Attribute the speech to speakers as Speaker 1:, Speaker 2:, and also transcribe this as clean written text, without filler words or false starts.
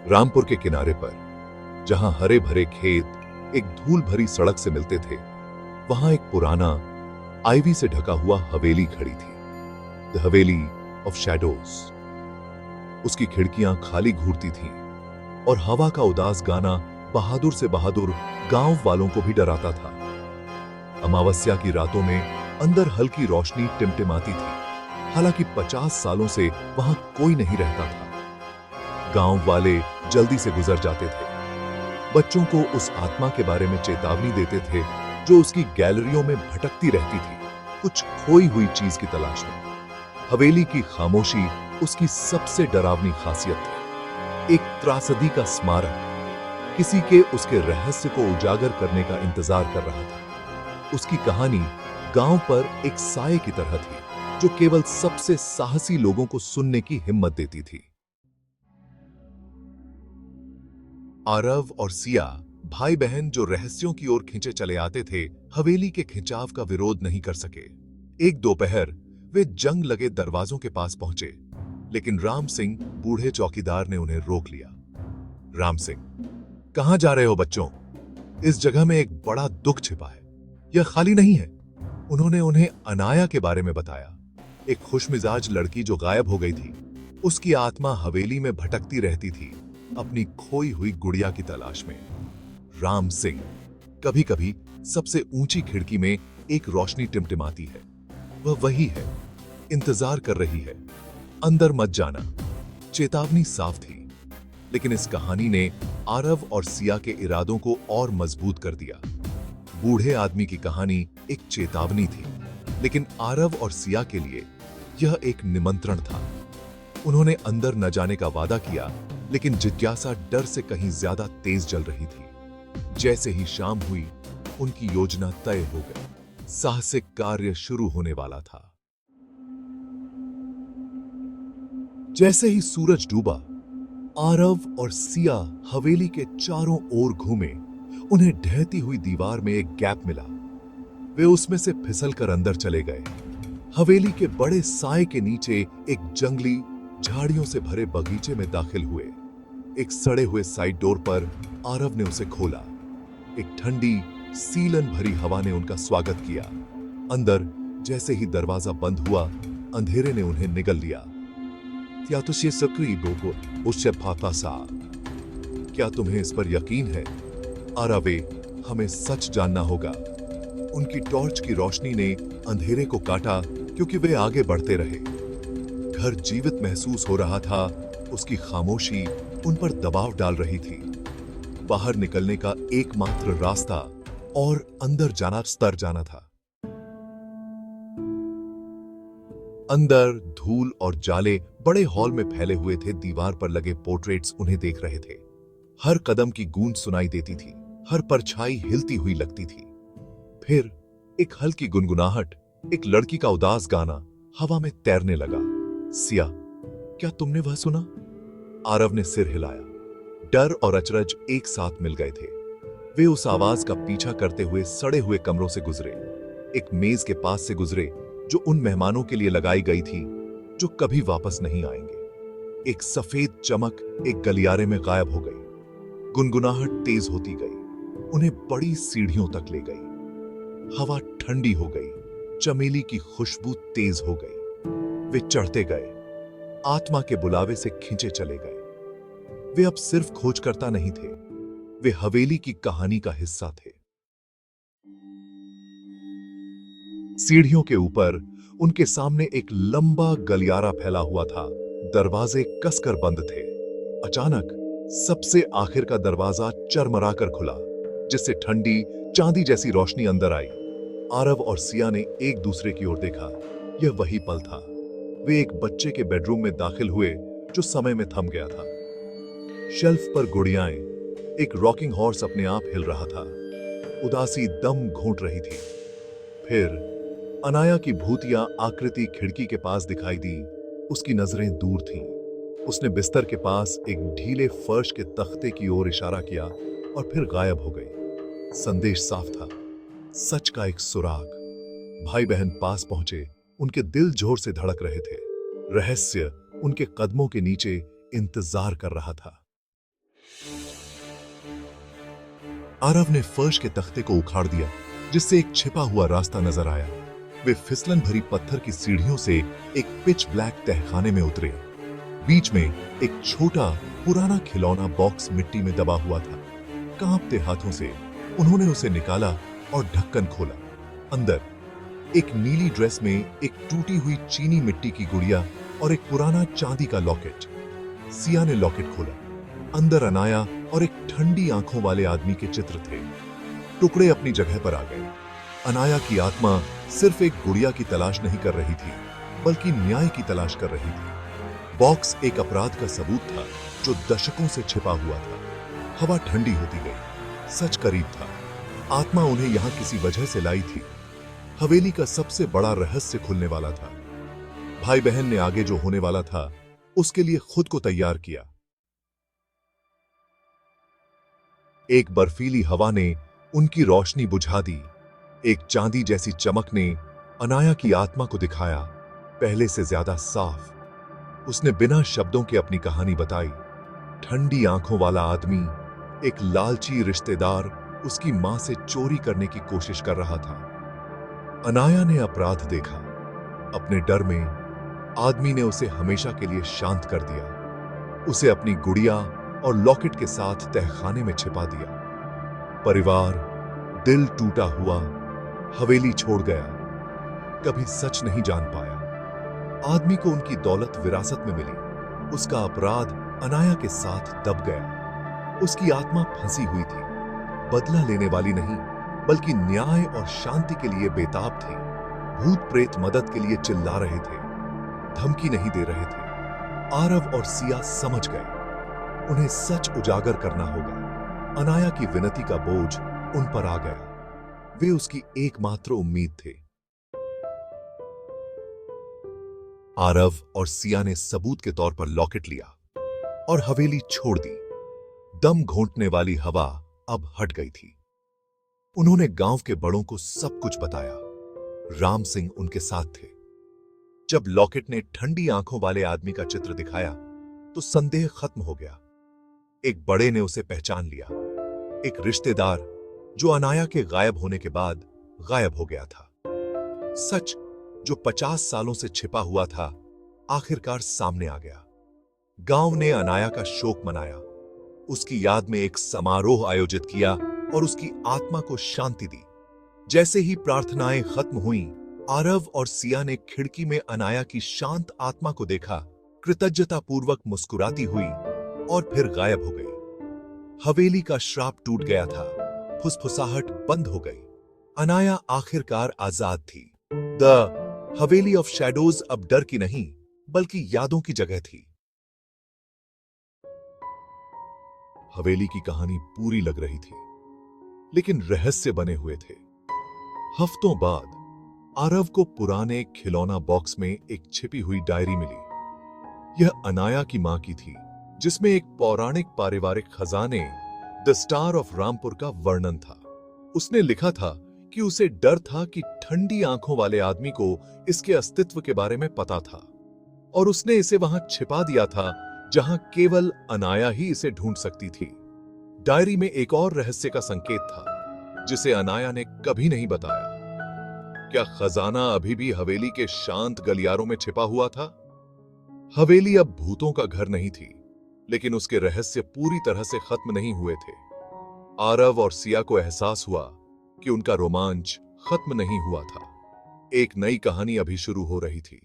Speaker 1: रामपुर के किनारे पर, जहां हरे भरे खेत एक धूल भरी सड़क से मिलते थे, वहां एक पुराना आईवी से ढका हुआ हवेली खड़ी थी। The Haveli of shadows. उसकी खिड़कियां खाली घूरती थीं और हवा का उदास गाना बहादुर से बहादुर गांव वालों को भी डराता था। अमावस्या की रातों में अंदर हल्की रोशनी टिमटिमाती थी, हालांकि 50 सालों से वहां कोई नहीं रहता था। गांव वाले जल्दी से गुजर जाते थे, बच्चों को उस आत्मा के बारे में चेतावनी देते थे जो उसकी गैलरियों में भटकती रहती थी, कुछ खोई हुई चीज की तलाश में। हवेली की खामोशी उसकी सबसे डरावनी खासियत थी, एक त्रासदी का स्मारक, किसी के उसके रहस्य को उजागर करने का इंतजार कर रहा था। उसकी कहानी गांव पर एक साए की तरह थी, जो केवल सबसे साहसी लोगों को सुनने की हिम्मत देती थी। आरव और सिया, भाई बहन जो रहस्यों की ओर खींचे चले आते थे, हवेली के खिंचाव का विरोध नहीं कर सके। एक दोपहर वे जंग लगे दरवाजों के पास पहुंचे, लेकिन राम सिंह बूढ़े चौकीदार ने उन्हें रोक लिया। राम सिंह, कहां जा रहे हो बच्चों? इस जगह में एक बड़ा दुख छिपा है, यह खाली नहीं है। उन्होंने उन्हें अनाया के बारे में बताया, एक खुशमिजाज लड़की जो गायब हो गई थी। उसकी आत्मा हवेली में भटकती रहती थी, अपनी खोई हुई गुड़िया की तलाश में। राम सिंह, कभी कभी सबसे ऊंची खिड़की में एक रोशनी टिमटिमाती है, वह वही है, इंतजार कर रही है, अंदर मत जाना। चेतावनी साफ थी, लेकिन इस कहानी ने आरव और सिया के इरादों को और मजबूत कर दिया। बूढ़े आदमी की कहानी एक चेतावनी थी, लेकिन आरव और सिया के लिए यह एक निमंत्रण था। उन्होंने अंदर न जाने का वादा किया, लेकिन जिज्ञासा डर से कहीं ज्यादा तेज जल रही थी। जैसे ही शाम हुई, उनकी योजना तय हो गई। साहसिक कार्य शुरू होने वाला था। जैसे ही सूरज डूबा, आरव और सिया हवेली के चारों ओर घूमे। उन्हें ढहती हुई दीवार में एक गैप मिला। वे उसमें से फिसलकर अंदर चले गए। हवेली के बड़े साए के नीचे एक जंगली झाड़ियों से भरे बगीचे में दाखिल हुए। एक सड़े हुए साइड डोर पर आरव ने उसे खोला। एक ठंडी सीलन भरी हवा ने उनका स्वागत किया। अंदर जैसे ही दरवाजा बंद हुआ, अंधेरे ने उन्हें निगल लिया। क्या तुझे सक्रीबो उससे फाता सा? क्या तुम्हें इस पर यकीन है? आरवे, हमें सच जानना होगा। उनकी टॉर्च की रोशनी ने अंधेरे को काटा, क्योंकि वे आगे बढ़ते रहे। घर जीवित महसूस हो रहा था, उसकी खामोशी उन पर दबाव डाल रही थी। बाहर निकलने का एकमात्र रास्ता और अंदर जाना था। अंदर धूल और जाले बड़े हॉल में फैले हुए थे। दीवार पर लगे पोर्ट्रेट्स उन्हें देख रहे थे। हर कदम की गूंज सुनाई देती थी, हर परछाई हिलती हुई लगती थी। फिर एक हल्की गुनगुनाहट, एक लड़की का उदास गाना हवा में तैरने लगा। सिया, क्या तुमने वह सुना? आरव ने सिर हिलाया। डर और अचरज एक साथ मिल गए थे। वे उस आवाज का पीछा करते हुए सड़े हुए कमरों से गुजरे, एक मेज के पास से गुजरे जो उन मेहमानों के लिए लगाई गई थी जो कभी वापस नहीं आएंगे। एक सफेद चमक एक गलियारे में गायब हो गई। गुनगुनाहट तेज होती गई, उन्हें बड़ी सीढ़ियों तक ले गई। हवा ठंडी हो गई, चमेली की खुशबू तेज हो गई। वे चढ़ते गए, आत्मा के बुलावे से खींचे चले गए। वे अब सिर्फ खोजकर्ता नहीं थे, वे हवेली की कहानी का हिस्सा थे। सीढ़ियों के ऊपर उनके सामने एक लंबा गलियारा फैला हुआ था। दरवाजे कसकर बंद थे। अचानक सबसे आखिर का दरवाजा चरमराकर खुला, जिससे ठंडी चांदी जैसी रोशनी अंदर आई। आरव और सिया ने एक दूसरे की ओर देखा। यह वही पल था। वे एक बच्चे के बेडरूम में दाखिल हुए जो समय में थम गया था। शेल्फ पर गुड़ियाएं, एक रॉकिंग हॉर्स अपने आप हिल रहा था। उदासी दम घोंट रही थी। फिर अनाया की भूतिया आकृति खिड़की के पास दिखाई दी। उसकी नजरें दूर थीं। उसने बिस्तर के पास एक ढीले फर्श के तख्ते की ओर इशारा किया और फिर गायब हो गई। संदेश साफ था, सच का एक सुराग। भाई बहन पास पहुंचे, उनके दिल जोर से धड़क रहे थे। रहस्य उनके कदमों के नीचे इंतजार कर रहा था। आरव ने फर्श के तख्ते को उखाड़ दिया, जिससे एक छिपा हुआ रास्ता नजर आया। वे फिसलन भरी पत्थर की सीढ़ियों से एक पिच ब्लैक तहखाने में उतरे। बीच में एक छोटा पुराना खिलौना बॉक्स मिट्टी में दबा हुआ था। कांपते हाथों से उन्होंने उसे निकाला और ढक्कन खोला। अंदर एक नीली ड्रेस में एक टूटी हुई चीनी मिट्टी की गुड़िया और एक पुराना चांदी का लॉकेट। सिया ने लॉकेट खोला। अंदर अनाया और एक ठंडी आंखों वाले आदमी के चित्र थे। टुकड़े अपनी जगह पर आ गए। अनाया की आत्मा सिर्फ एक गुड़िया की तलाश नहीं कर रही थी, बल्कि न्याय की तलाश कर रही थी। बॉक्स एक अपराध का सबूत था जो दशकों से छिपा हुआ था। हवा ठंडी होती गई। सच करीब था। आत्मा उन्हें यहां किसी वजह से लाई थी। हवेली का सबसे बड़ा रहस्य खुलने वाला था। भाई बहन ने आगे जो होने वाला था उसके लिए खुद को तैयार किया। एक बर्फीली हवा ने उनकी रोशनी बुझा दी। एक चांदी जैसी चमक ने अनाया की आत्मा को दिखाया, पहले से ज्यादा साफ। उसने बिना शब्दों के अपनी कहानी बताई। ठंडी आंखों वाला आदमी, एक लालची रिश्तेदार उसकी मां से चोरी करने की कोशिश कर रहा था। अनाया ने अपराध देखा। अपने डर में आदमी ने उसे हमेशा के लिए शांत कर दिया। उसे अपनी गुड़िया और लॉकेट के साथ तहखाने में छिपा दिया। परिवार दिल टूटा हुआ हवेली छोड़ गया। कभी सच नहीं जान पाया। आदमी को उनकी दौलत विरासत में मिली। उसका अपराध अनाया के साथ दब गया। उसकी आत्मा फंसी हुई थी, बदला लेने वाली नहीं, बल्कि न्याय और शांति के लिए बेताब थी। भूत प्रेत मदद के लिए चिल्ला रहे थे, धमकी नहीं दे रहे थे। आरव और सिया समझ गए, उन्हें सच उजागर करना होगा। अनाया की विनती का बोझ उन पर आ गया। वे उसकी एकमात्र उम्मीद थे। आरव और सिया ने सबूत के तौर पर लॉकेट लिया और हवेली छोड़ दी। दम घोंटने वाली हवा अब हट गई थी। उन्होंने गांव के बड़ों को सब कुछ बताया। राम सिंह उनके साथ थे। जब लॉकेट ने ठंडी आंखों वाले आदमी का चित्र दिखाया तो संदेह खत्म हो गया। एक बड़े ने उसे पहचान लिया, एक रिश्तेदार जो अनाया के गायब होने के बाद गायब हो गया था। सच जो 50 सालों से छिपा हुआ था आखिरकार सामने आ गया। गांव ने अनाया का शोक मनाया, उसकी याद में एक समारोह आयोजित किया और उसकी आत्मा को शांति दी। जैसे ही प्रार्थनाएं खत्म हुईं, आरव और सिया ने खिड़की में अनाया की शांत आत्मा को देखा, कृतज्ञतापूर्वक मुस्कुराती हुई और फिर गायब हो गई। हवेली का श्राप टूट गया था, फुसफुसाहट बंद हो गई। अनाया आखिरकार आजाद थी। द हवेली ऑफ शैडोज अब डर की नहीं, बल्कि यादों की जगह थी। हवेली की कहानी पूरी लग रही थी, लेकिन रहस्य बने हुए थे। हफ्तों बाद आरव को पुराने खिलौना बॉक्स में एक छिपी हुई डायरी मिली। यह अनाया की मां की थी, जिसमें एक पौराणिक पारिवारिक खजाने द स्टार ऑफ रामपुर का वर्णन था। उसने लिखा था कि उसे डर था कि ठंडी आंखों वाले आदमी को इसके अस्तित्व के बारे में पता था और उसने इसे वहां छिपा दिया था जहां केवल अनाया ही इसे ढूंढ सकती थी। डायरी में एक और रहस्य का संकेत था जिसे अनाया ने कभी नहीं बताया। क्या खजाना अभी भी हवेली के शांत गलियारों में छिपा हुआ था? हवेली अब भूतों का घर नहीं थी, लेकिन उसके रहस्य पूरी तरह से खत्म नहीं हुए थे। आरव और सिया को एहसास हुआ कि उनका रोमांच खत्म नहीं हुआ था। एक नई कहानी अभी शुरू हो रही थी।